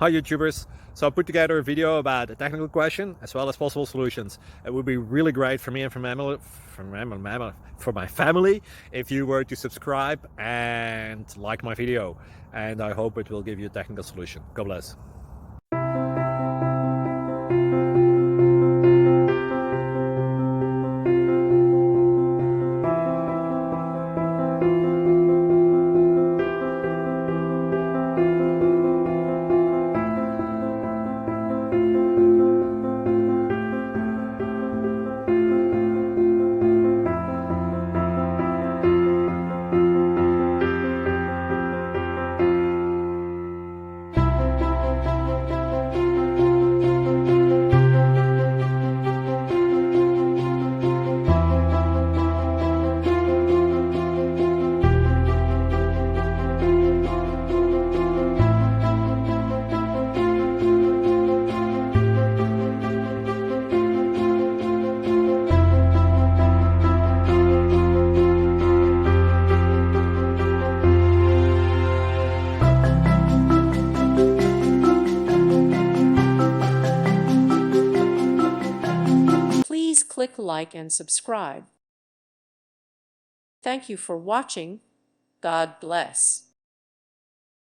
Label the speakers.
Speaker 1: Hi YouTubers! So I put together a video about a technical question as well as possible solutions. It would be really great for me and for my family if you were to subscribe and like my video, and I hope it will give you a technical solution. God bless.
Speaker 2: Please click like and subscribe. Thank you for watching. God bless.